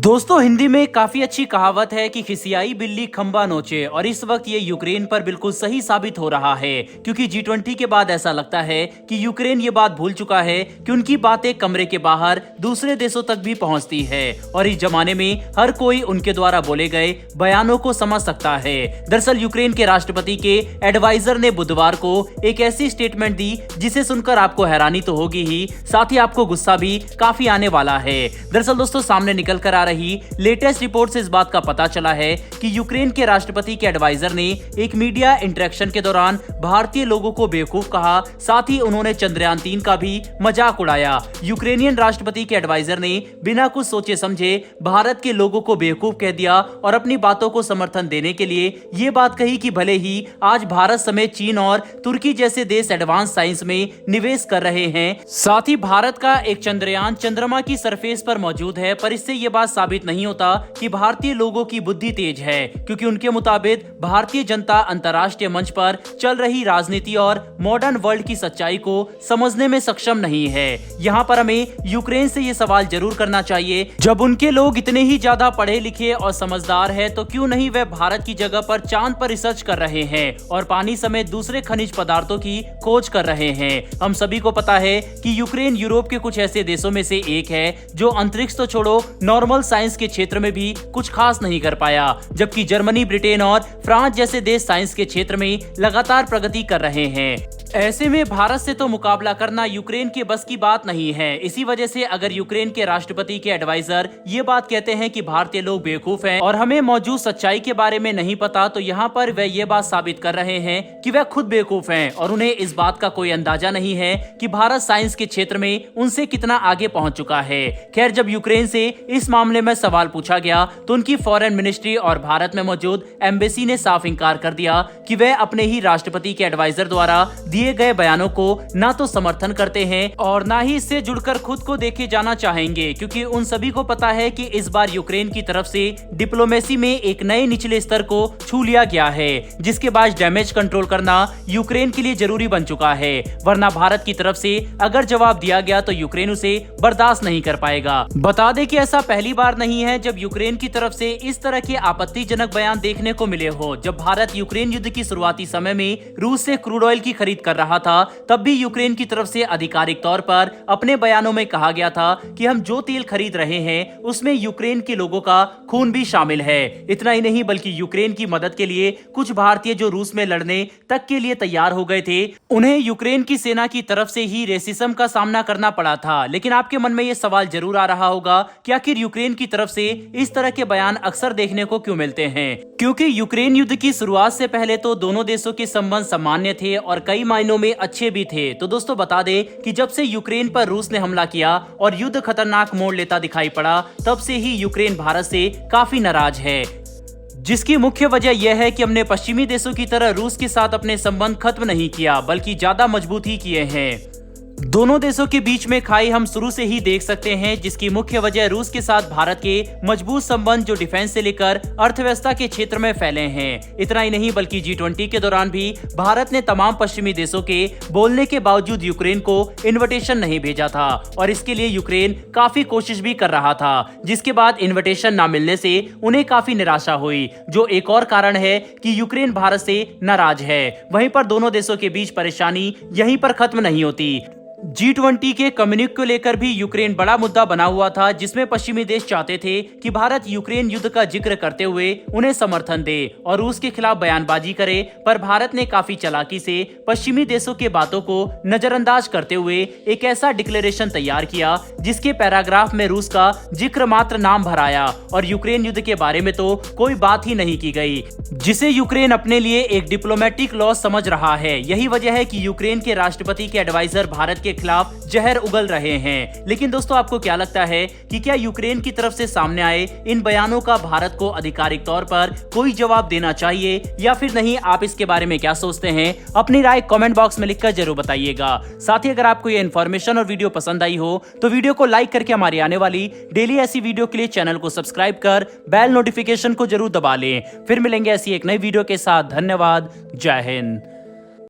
दोस्तों हिंदी में काफी अच्छी कहावत है कि खिसियाई बिल्ली खंबा नोचे, और इस वक्त ये यूक्रेन पर बिल्कुल सही साबित हो रहा है क्योंकि G20 के बाद ऐसा लगता है कि यूक्रेन ये बात भूल चुका है कि उनकी बातें कमरे के बाहर दूसरे देशों तक भी पहुंचती है और इस जमाने में हर कोई उनके द्वारा बोले गए बयानों को समझ सकता है। दरअसल यूक्रेन के राष्ट्रपति के एडवाइजर ने बुधवार को एक ऐसी स्टेटमेंट दी जिसे सुनकर आपको हैरानी तो होगी ही, साथ ही आपको गुस्सा भी काफी आने वाला है। दरअसल दोस्तों सामने निकल कर आ रही लेटेस्ट रिपोर्ट से इस बात का पता चला है कि यूक्रेन के राष्ट्रपति के एडवाइजर ने एक मीडिया इंटरेक्शन के दौरान भारतीय लोगों को बेवकूफ कहा, साथ ही उन्होंने चंद्रयान 3 का भी मजाक उड़ाया। यूक्रेनियन राष्ट्रपति के एडवाइजर ने बिना कुछ सोचे समझे भारत के लोगों को बेवकूफ कह दिया और अपनी बातों को समर्थन देने के लिए ये बात कही कि भले ही आज भारत समेत चीन और तुर्की जैसे देश एडवांस साइंस में निवेश कर रहे हैं, साथ ही भारत का एक चंद्रयान चंद्रमा की सरफेस पर मौजूद है, पर इससे ये बात साबित नहीं होता कि भारतीय लोगों की बुद्धि तेज है, क्योंकि उनके मुताबिक भारतीय जनता अंतर्राष्ट्रीय मंच पर चल रही राजनीति और मॉडर्न वर्ल्ड की सच्चाई को समझने में सक्षम नहीं है। यहाँ पर हमें यूक्रेन से ये सवाल जरूर करना चाहिए, जब उनके लोग इतने ही ज्यादा पढ़े लिखे और समझदार है तो क्यों नहीं वह भारत की जगह पर चांद पर रिसर्च कर रहे हैं और पानी समेत दूसरे खनिज पदार्थों की खोज कर रहे हैं। हम सभी को पता है कि यूक्रेन यूरोप के कुछ ऐसे देशों में से एक है जो अंतरिक्ष तो छोड़ो नॉर्मल साइंस के क्षेत्र में भी कुछ खास नहीं कर पाया, जबकि जर्मनी, ब्रिटेन और फ्रांस जैसे देश साइंस के क्षेत्र में लगातार प्रगति कर रहे हैं। ऐसे में भारत से तो मुकाबला करना यूक्रेन के बस की बात नहीं है। इसी वजह से अगर यूक्रेन के राष्ट्रपति के एडवाइजर ये बात कहते हैं कि भारतीय लोग बेवकूफ हैं और हमें मौजूद सच्चाई के बारे में नहीं पता, तो यहाँ पर वह ये बात साबित कर रहे हैं कि वह खुद बेवकूफ हैं और उन्हें इस बात का कोई अंदाजा नहीं है कि भारत साइंस के क्षेत्र में उनसे कितना आगे पहुंच चुका है। खैर, जब यूक्रेन से इस मामले में सवाल पूछा गया तो उनकी फॉरेन मिनिस्ट्री और भारत में मौजूद एम्बेसी ने साफ इंकार कर दिया कि वह अपने ही राष्ट्रपति के एडवाइजर द्वारा दिए गए बयानों को ना तो समर्थन करते हैं और ना ही इससे जुड़कर खुद को देखे जाना चाहेंगे, क्योंकि उन सभी को पता है कि इस बार यूक्रेन की तरफ से डिप्लोमेसी में एक नए निचले स्तर को छू लिया गया है, जिसके बाद डैमेज कंट्रोल करना यूक्रेन के लिए जरूरी बन चुका है। वरना भारत की तरफ से अगर जवाब दिया गया तो यूक्रेन उसे बर्दाश्त नहीं कर पाएगा। बता दें कि ऐसा पहली बार नहीं है जब यूक्रेन की तरफ से इस तरह के आपत्तिजनक बयान देखने को मिले हो। जब भारत यूक्रेन युद्ध की शुरुआती समय में रूस से क्रूड ऑयल की खरीद कर रहा था, तब भी यूक्रेन की तरफ से आधिकारिक तौर पर अपने बयानों में कहा गया था कि हम जो तेल खरीद रहे हैं उसमें यूक्रेन के लोगों का खून भी शामिल है। इतना ही नहीं बल्कि यूक्रेन की मदद के लिए कुछ भारतीय जो रूस में लड़ने तक के लिए तैयार हो गए थे, उन्हें यूक्रेन की सेना की तरफ से ही रेसिज्म का सामना करना पड़ा था। लेकिन आपके मन में ये सवाल जरूर आ रहा होगा कि आखिर यूक्रेन की तरफ से इस तरह के बयान अक्सर देखने को क्यों मिलते हैं, क्योंकि यूक्रेन युद्ध की शुरुआत से पहले तो दोनों देशों के संबंध सामान्य थे और कई मायनों में अच्छे भी थे। तो दोस्तों बता दें कि जब से यूक्रेन पर रूस ने हमला किया और युद्ध खतरनाक मोड़ लेता दिखाई पड़ा, तब से ही यूक्रेन भारत से काफी नाराज है, जिसकी मुख्य वजह यह है कि हमने पश्चिमी देशों की तरह रूस के साथ अपने संबंध खत्म नहीं किया बल्कि ज्यादा मजबूत ही किए हैं। दोनों देशों के बीच में खाई हम शुरू से ही देख सकते हैं, जिसकी मुख्य वजह रूस के साथ भारत के मजबूत संबंध जो डिफेंस से लेकर अर्थव्यवस्था के क्षेत्र में फैले हैं। इतना ही नहीं बल्कि G20 के दौरान भी भारत ने तमाम पश्चिमी देशों के बोलने के बावजूद यूक्रेन को इन्विटेशन नहीं भेजा था और इसके लिए यूक्रेन काफी कोशिश भी कर रहा था, जिसके बाद इन्विटेशन न मिलने से उन्हें काफी निराशा हुई, जो एक और कारण है कि यूक्रेन भारत से नाराज है। वहीं पर दोनों देशों के बीच परेशानी यहीं पर खत्म नहीं होती। G20 के कम्युनिक को लेकर भी यूक्रेन बड़ा मुद्दा बना हुआ था, जिसमें पश्चिमी देश चाहते थे कि भारत यूक्रेन युद्ध का जिक्र करते हुए उन्हें समर्थन दे और रूस के खिलाफ बयानबाजी करे, पर भारत ने काफी चालाकी से पश्चिमी देशों के बातों को नजरअंदाज करते हुए एक ऐसा डिक्लेरेशन तैयार किया जिसके पैराग्राफ में रूस का जिक्र मात्र नाम भराया और यूक्रेन युद्ध के बारे में तो कोई बात ही नहीं की गई, जिसे यूक्रेन अपने लिए एक डिप्लोमेटिक लॉस समझ रहा है। यही वजह है कि यूक्रेन के राष्ट्रपति के एडवाइजर भारत के खिलाफ जहर उगल रहे हैं। लेकिन दोस्तों आपको क्या लगता है कि क्या यूक्रेन की तरफ से सामने आए इन बयानों का भारत को आधिकारिक तौर पर कोई जवाब देना चाहिए या फिर नहीं? आप इसके बारे में क्या सोचते हैं? अपनी राय कमेंट बॉक्स में लिखकर जरूर बताइएगा। साथ ही अगर आपको ये इन्फॉर्मेशन और वीडियो पसंद आई हो तो वीडियो को लाइक करके हमारी आने वाली डेली ऐसी वीडियो के लिए चैनल को सब्सक्राइब कर बेल नोटिफिकेशन को जरूर दबा लें। फिर मिलेंगे ऐसी एक नई वीडियो के साथ। धन्यवाद। जय हिंद।